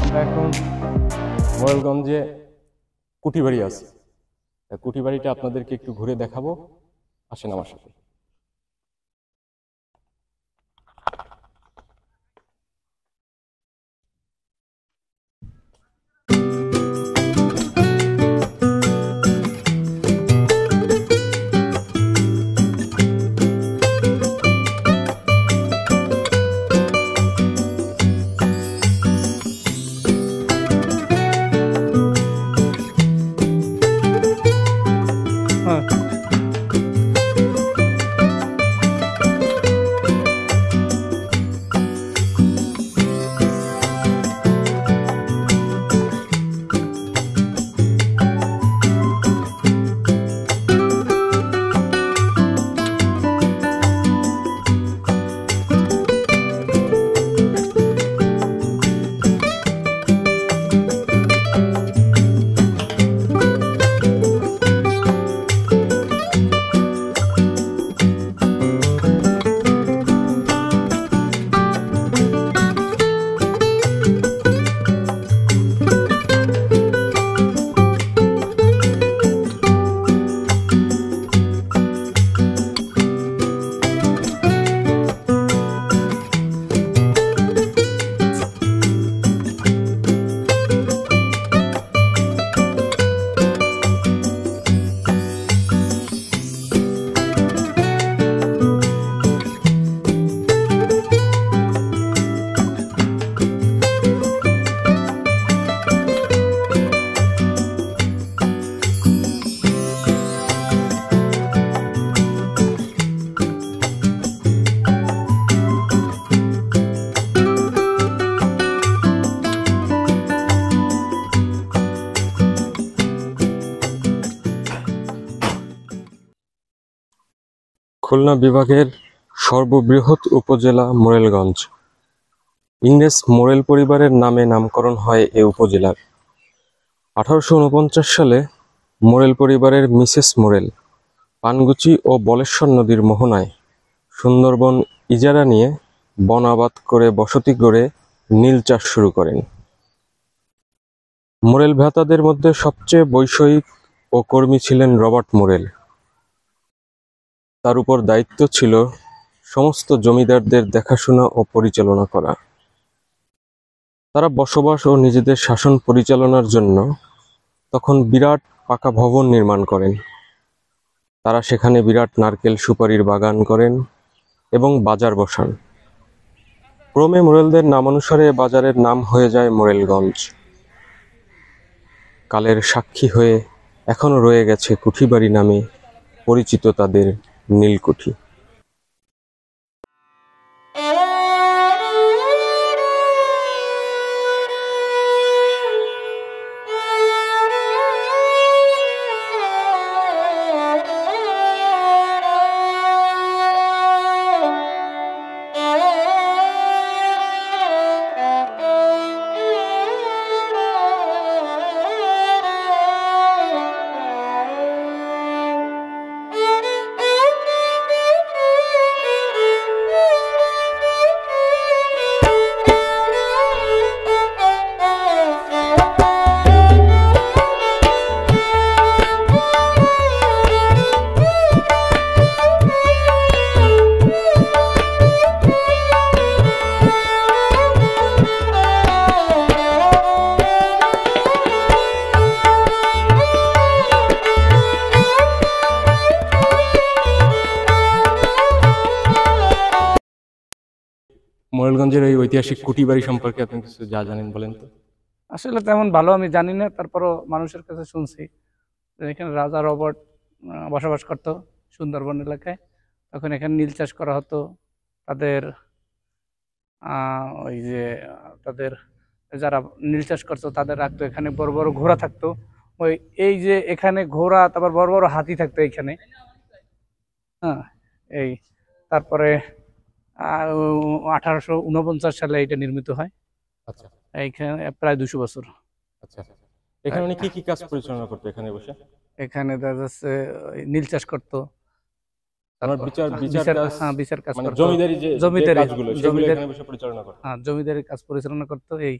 আমরা এখন মোরেলগঞ্জে কুঠিবাড়ি আছে। কুঠিবাড়িটা আপনাদেরকে একটু ঘুরে দেখাবো, আসেন আমার সাথে। খুলনা বিভাগের সর্ববৃহৎ উপজেলা মোরেলগঞ্জ। ইংরেজ মোরেল পরিবারের নামে নামকরণ হয় এ উপজেলার। 1849 সালে মোরেল পরিবারের মিসেস মোরেল পানগুচি ও বলেশ্বর নদীর মোহনায় সুন্দরবন ইজারা নিয়ে বন আবাদ করে বসতি গড়ে নীল চাষ শুরু করেন। মোরেল ভ্রাতাদের মধ্যে সবচেয়ে বৈষয়িক ও কর্মী ছিলেন রবার্ট মোরেল। তার উপর দায়িত্ব ছিল সমস্ত জমিদারদের দেখাশোনা ও পরিচালনা করা। তারা বসবাস ও নিজেদের শাসন পরিচালনার জন্য তখন বিরাট পাকা ভবন নির্মাণ করেন। তারা সেখানে বিরাট নারকেল সুপারির বাগান করেন এবং বাজার বসান। ক্রমে মোরেলদের নামানুসারে বাজারের নাম হয়ে যায় মোরেলগঞ্জ। কালের সাক্ষী হয়ে এখনো রয়ে গেছে কুঠিবাড়ি নামে পরিচিত তাদের নীলকুঠি। মোরেলগঞ্জের এই ঐতিহাসিক কুটিবাড়ি সম্পর্কে আপনি কিছু যা জানেন বলেন তো। আসলে তেমন ভালো আমি জানি না, তারপরও মানুষের কাছে শুনছি যে এখানে রাজা রবার্ট বসবাস করতো সুন্দরবন এলাকায়। তখন এখানে নীল চাষ করা হতো। তাদের ওই যে তাদের যারা নীল চাষ করতো তাদের রাখতো এখানে, বড় বড় ঘোড়া থাকতো। ওই এই যে এখানে ঘোড়া, তারপর বড় বড় হাতি থাকতো এইখানে। হ্যাঁ, এই তারপরে 1849 সালে এটা নির্মিত হয়। আচ্ছা এইখানে প্রায় 200 বছর। আচ্ছা, এখানে উনি কি কি কাজ পরিচালনা করতো এখানে বসে? এখানে দেখা যাচ্ছে ওই নীল চাষ করতো, আমার তারপর বিচার বিচার বিচার, কাজ, হ্যাঁ বিচার কাজ মানে করতো, জমিদারি যে জমিদারি কাজগুলো সেগুলো জমিদারি এখানে বসে পরিচালনা করতো। হ্যাঁ জমিদারি কাজ পরিচালনা করতো। এই